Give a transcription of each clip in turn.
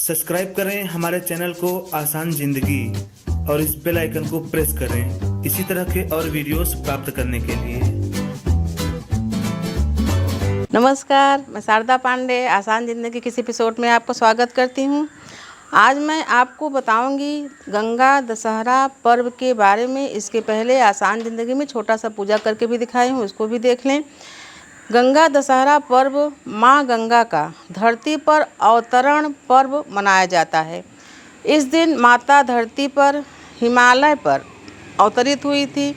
Subscribe करें हमारे channel को आसान जिंदगी और इस बेल आइकन को प्रेस करें इसी तरह के और वीडियोस प्राप्त करने के लिए। नमस्कार, मैं शारदा पांडे आसान ज़िंदगी किसी एपिसोड में आपको स्वागत करती हूँ। आज मैं आपको बताऊंगी गंगा दशहरा पर्व के बारे में। इसके पहले आसान ज़िंदगी में छोटा सा पूजा करके भी दिखाई हूँ, उसको भी देख लें। गंगा दशहरा पर्व माँ गंगा का धरती पर अवतरण पर्व मनाया जाता है। इस दिन माता धरती पर हिमालय पर अवतरित हुई थी।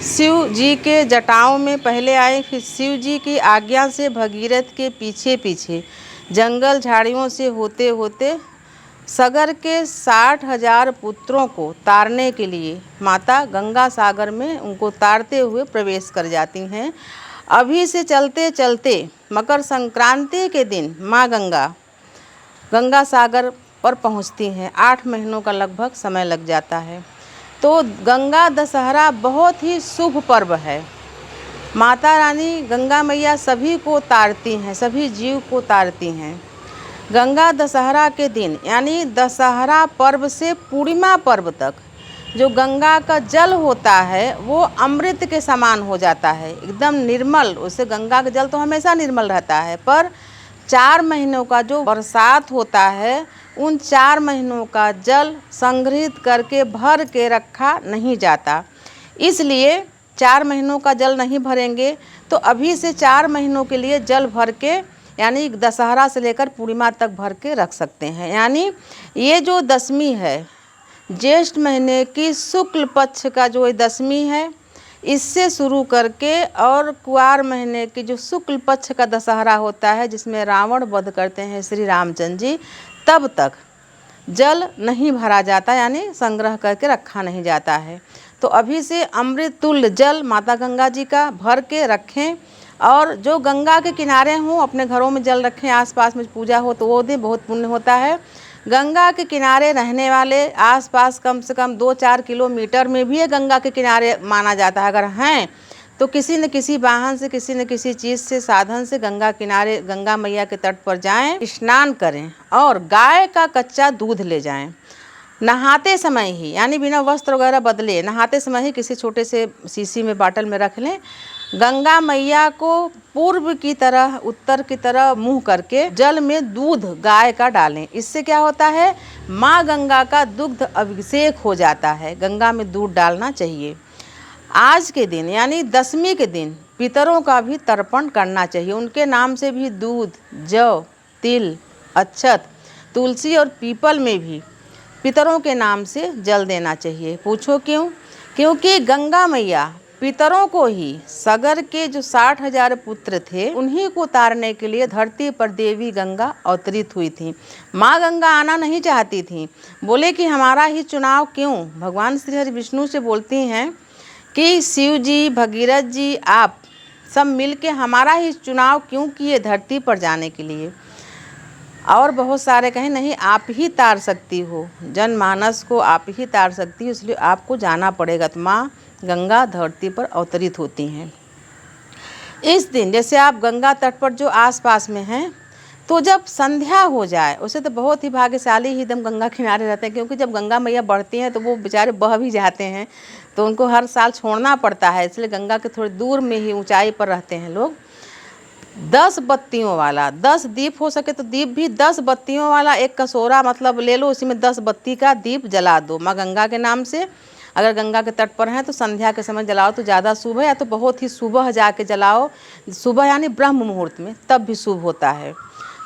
शिव जी के जटाओं में पहले आई, फिर शिव जी की आज्ञा से भगीरथ के पीछे पीछे जंगल झाड़ियों से होते होते सगर के 60,000 पुत्रों को तारने के लिए माता गंगा सागर में उनको तारते हुए प्रवेश कर जाती हैं। अभी से चलते चलते मकर संक्रांति के दिन माँ गंगा सागर पर पहुँचती हैं। 8 महीनों का लगभग समय लग जाता है। तो गंगा दशहरा बहुत ही शुभ पर्व है। माता रानी गंगा मैया सभी को तारती हैं, सभी जीव को तारती हैं। गंगा दशहरा के दिन यानी दशहरा पर्व से पूर्णिमा पर्व तक जो गंगा का जल होता है वो अमृत के समान हो जाता है, एकदम निर्मल। उससे गंगा का जल तो हमेशा निर्मल रहता है, पर 4 महीनों का जो बरसात होता है उन 4 महीनों का जल संग्रहित करके भर के रखा नहीं जाता। इसलिए 4 महीनों का जल नहीं भरेंगे तो अभी से 4 महीनों के लिए जल भर के यानी दशहरा से लेकर पूर्णिमा तक भर के रख सकते हैं। यानी ये जो दशमी है, ज्येष्ठ महीने की शुक्ल पक्ष का जो दशमी है, इससे शुरू करके और कुआर महीने की जो शुक्ल पक्ष का दशहरा होता है जिसमें रावण वध करते हैं श्री रामचंद्र जी, तब तक जल नहीं भरा जाता, यानी संग्रह करके रखा नहीं जाता है। तो अभी से अमृत तुल्य जल माता गंगा जी का भर के रखें। और जो गंगा के किनारे हों अपने घरों में जल रखें, आसपास में पूजा हो तो वो दें, बहुत पुण्य होता है। गंगा के किनारे रहने वाले आसपास कम से कम 2-4 किलोमीटर में भी ये गंगा के किनारे माना जाता है। अगर हैं तो किसी न किसी वाहन से, किसी न किसी चीज़ से, साधन से गंगा किनारे, गंगा मैया के तट पर जाएं, स्नान करें और गाय का कच्चा दूध ले जाएं। नहाते समय ही, यानी बिना वस्त्र वगैरह बदले, नहाते समय ही किसी छोटे से शीशी में बाटल में रख लें। गंगा मैया को पूर्व की तरह, उत्तर की तरह मुंह करके जल में दूध गाय का डालें। इससे क्या होता है, माँ गंगा का दुग्ध अभिषेक हो जाता है। गंगा में दूध डालना चाहिए। आज के दिन यानी दशमी के दिन पितरों का भी तर्पण करना चाहिए। उनके नाम से भी दूध, जौ, तिल, अक्षत, तुलसी और पीपल में भी पितरों के नाम से जल देना चाहिए। पूछो क्यों? क्योंकि गंगा मैया पितरों को ही, सगर के जो 60,000 पुत्र थे उन्हीं को तारने के लिए धरती पर देवी गंगा अवतरित हुई थी। माँ गंगा आना नहीं चाहती थी, बोले कि हमारा ही चुनाव क्यों। भगवान श्री हरि विष्णु से बोलती हैं कि शिव जी, भगीरथ जी, आप सब मिलके हमारा ही चुनाव क्यों किए धरती पर जाने के लिए। और बहुत सारे कहें नहीं, आप ही तार सकती हो, जनमानस को आप ही तार सकती हो, इसलिए आपको जाना पड़ेगा। तो माँ गंगा धरती पर अवतरित होती हैं। इस दिन जैसे आप गंगा तट पर जो आसपास में हैं, तो जब संध्या हो जाए, उसे तो बहुत ही भाग्यशाली ही एकदम गंगा किनारे रहते हैं, क्योंकि जब गंगा मैया बढ़ती हैं तो वो बेचारे बह भी जाते हैं, तो उनको हर साल छोड़ना पड़ता है। इसलिए गंगा के थोड़ी दूर में ही ऊंचाई पर रहते हैं लोग। 10 बत्तियों वाला, 10 दीप हो सके तो दीप भी 10 बत्तियों वाला एक कसोरा मतलब ले लो, उसी में 10 बत्ती का दीप जला दो माँ गंगा के नाम से। अगर गंगा के तट पर हैं तो संध्या के समय जलाओ तो ज़्यादा शुभ है, या तो बहुत ही सुबह जाके जलाओ, सुबह यानी ब्रह्म मुहूर्त में, तब भी शुभ होता है।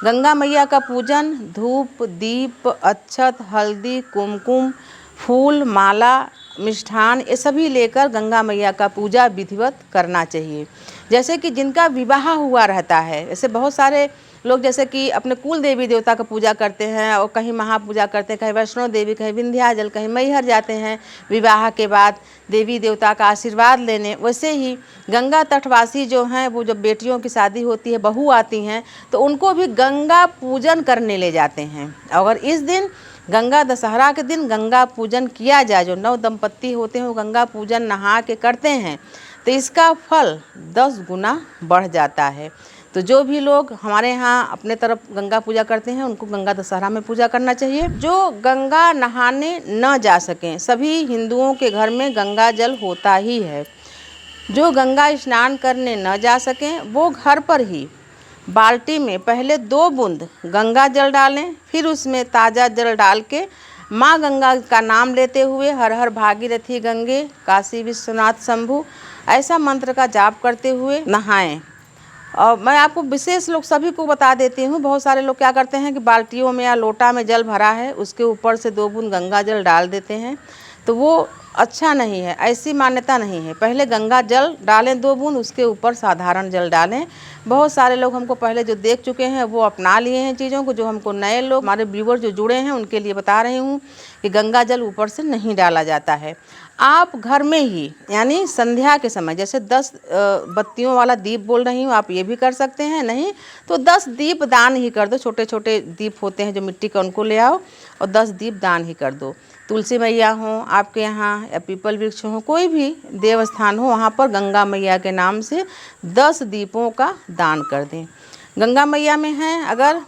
गंगा मैया का पूजन धूप, दीप, अक्षत, हल्दी, कुमकुम, फूल, माला, मिष्ठान ये सभी लेकर गंगा मैया का पूजा विधिवत करना चाहिए। जैसे कि जिनका विवाह हुआ रहता है, ऐसे बहुत सारे लोग जैसे कि अपने कुल देवी देवता का पूजा करते हैं और कहीं महापूजा करते हैं, कहीं वैष्णो देवी, कहीं विंध्याचल, कहीं मैहर जाते हैं विवाह के बाद देवी देवता का आशीर्वाद लेने। वैसे ही गंगा तटवासी जो हैं, वो जब बेटियों की शादी होती है, बहू आती हैं, तो उनको भी गंगा पूजन करने ले जाते हैं। अगर इस दिन गंगा दशहरा के दिन गंगा पूजन किया जाए, जो नव दंपत्ति होते हैं वो गंगा पूजन नहा के करते हैं, तो इसका फल 10 गुना बढ़ जाता है। तो जो भी लोग हमारे यहाँ अपने तरफ गंगा पूजा करते हैं उनको गंगा दशहरा में पूजा करना चाहिए। जो गंगा नहाने न जा सकें, सभी हिंदुओं के घर में गंगा जल होता ही है। जो गंगा स्नान करने न जा सकें वो घर पर ही बाल्टी में पहले 2 बूंद गंगा जल डालें, फिर उसमें ताज़ा जल डाल के माँ गंगा का नाम लेते हुए हर हर भागीरथी गंगे काशी विश्वनाथ शंभु ऐसा मंत्र का जाप करते हुए नहाएं। और मैं आपको विशेष लोग सभी को बता देती हूँ, बहुत सारे लोग क्या करते हैं कि बाल्टियों में या लोटा में जल भरा है उसके ऊपर से 2 बूंद गंगा जल डाल देते हैं, तो वो अच्छा नहीं है, ऐसी मान्यता नहीं है। पहले गंगा जल डालें 2 बूंद, उसके ऊपर साधारण जल डालें। बहुत सारे लोग हमको पहले जो देख चुके हैं वो अपना लिए हैं चीज़ों को। जो हमको नए लोग हमारे व्यूअर जो जुड़े हैं उनके लिए बता रही हूँ कि गंगा जल ऊपर से नहीं डाला जाता है। आप घर में ही यानी संध्या के समय जैसे 10 बत्तियों वाला दीप बोल रही हूँ, आप ये भी कर सकते हैं। नहीं तो 10 दीप दान ही कर दो। छोटे छोटे दीप होते हैं जो मिट्टी के, उनको ले आओ और 10 दीप दान ही कर दो। तुलसी मैया हो आपके यहाँ या पीपल वृक्ष हो, कोई भी देवस्थान हो, वहाँ पर गंगा मैया के नाम से 10 दीपों का दान कर दें। गंगा मैया में हैं अगर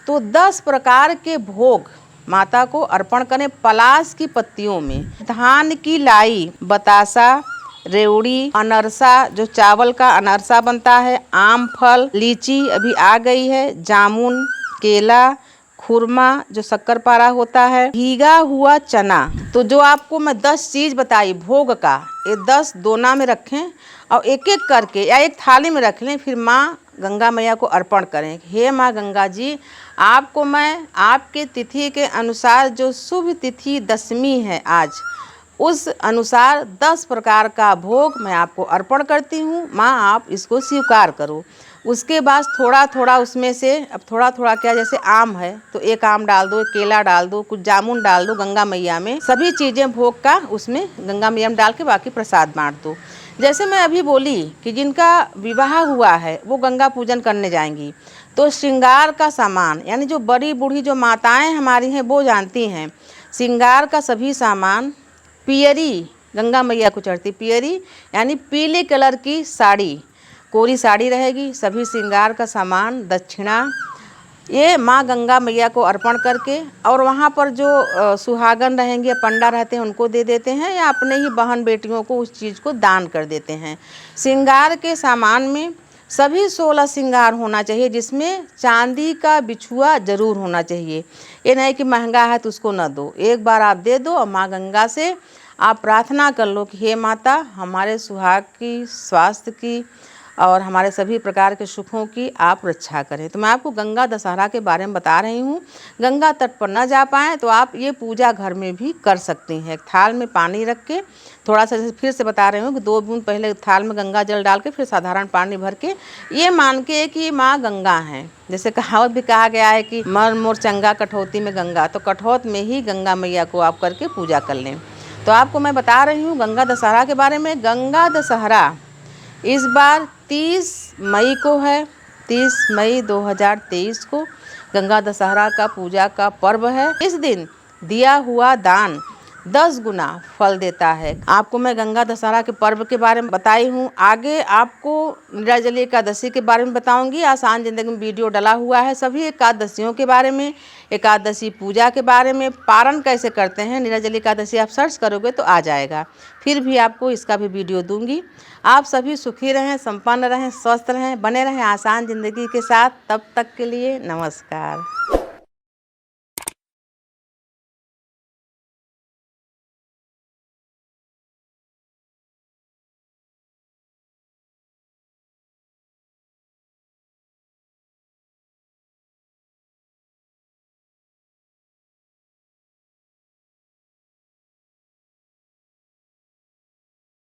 तो 10 प्रकार के भोग माता को अर्पण करें पलाश की पत्तियों में। धान की लाई, बतासा, रेवड़ी, अनरसा जो चावल का अनरसा बनता है, आम फल, लीची अभी आ गई है, जामुन, केला, खुरमा जो शक्करपारा होता है, भीगा हुआ चना। तो जो आपको मैं 10 चीज़ बताई भोग का, ये 10 दोना में रखें और एक एक करके या एक थाली में रख लें, फिर माँ गंगा मैया को अर्पण करें। हे माँ गंगा जी, आपको मैं आपके तिथि के अनुसार जो शुभ तिथि दशमी है आज, उस अनुसार 10 प्रकार का भोग मैं आपको अर्पण करती हूँ। माँ आप इसको स्वीकार करो। उसके बाद थोड़ा थोड़ा उसमें से, अब थोड़ा थोड़ा क्या, जैसे आम है तो 1 आम डाल दो, केला डाल दो, कुछ जामुन डाल दो गंगा मैया में। सभी चीज़ें भोग का उसमें गंगा मैया में डाल के बाकी प्रसाद बांट दो। जैसे मैं अभी बोली कि जिनका विवाह हुआ है वो गंगा पूजन करने जाएंगी, तो श्रृंगार का सामान यानी जो बड़ी बूढ़ी जो माताएं हमारी हैं वो जानती हैं, श्रृंगार का सभी सामान, पियरी गंगा मैया को चढ़ती, पियरी यानी पीले कलर की साड़ी, कोरी साड़ी रहेगी, सभी श्रृंगार का सामान, दक्षिणा, ये माँ गंगा मैया को अर्पण करके और वहाँ पर जो सुहागन रहेंगे, पंडा रहते हैं, उनको दे देते हैं या अपने ही बहन बेटियों को उस चीज़ को दान कर देते हैं। श्रृंगार के सामान में सभी 16 श्रृंगार होना चाहिए, जिसमें चांदी का बिछुआ जरूर होना चाहिए। ये नहीं कि महंगा है तो उसको न दो, एक बार आप दे दो और माँ गंगा से आप प्रार्थना कर लो कि हे माता हमारे सुहाग की, स्वास्थ्य की और हमारे सभी प्रकार के सुखों की आप रक्षा करें। तो मैं आपको गंगा दशहरा के बारे में बता रही हूँ। गंगा तट पर न जा पाएँ तो आप ये पूजा घर में भी कर सकती हैं। एक थाल में पानी रख के थोड़ा सा, जैसे फिर से बता रही हूँ कि 2 बूंद पहले थाल में गंगा जल डाल के फिर साधारण पानी भर के ये मान के कि माँ गंगा हैं। जैसे कहावत भी कहा गया है कि मर मोर चंगा कठौती में गंगा, तो कठौत में ही गंगा मैया को आप करके पूजा कर लें। तो आपको मैं बता रही हूँ गंगा दशहरा के बारे में। गंगा दशहरा इस बार 30 मई को है, 30 मई 2023 को गंगा दशहरा का पूजा का पर्व है। इस दिन दिया हुआ दान 10 गुना फल देता है। आपको मैं गंगा दशहरा के पर्व के बारे में बताई हूँ। आगे आपको निर्जली एकादशी के बारे में बताऊंगी। आसान जिंदगी में वीडियो डला हुआ है सभी एकादशियों के बारे में, एकादशी पूजा के बारे में, पारण कैसे करते हैं। निर्जली एकादशी आप सर्च करोगे तो आ जाएगा। फिर भी आपको इसका भी वीडियो दूंगी। आप सभी सुखी रहें, संपन्न रहें, स्वस्थ रहें, बने रहें आसान ज़िंदगी के साथ। तब तक के लिए नमस्कार।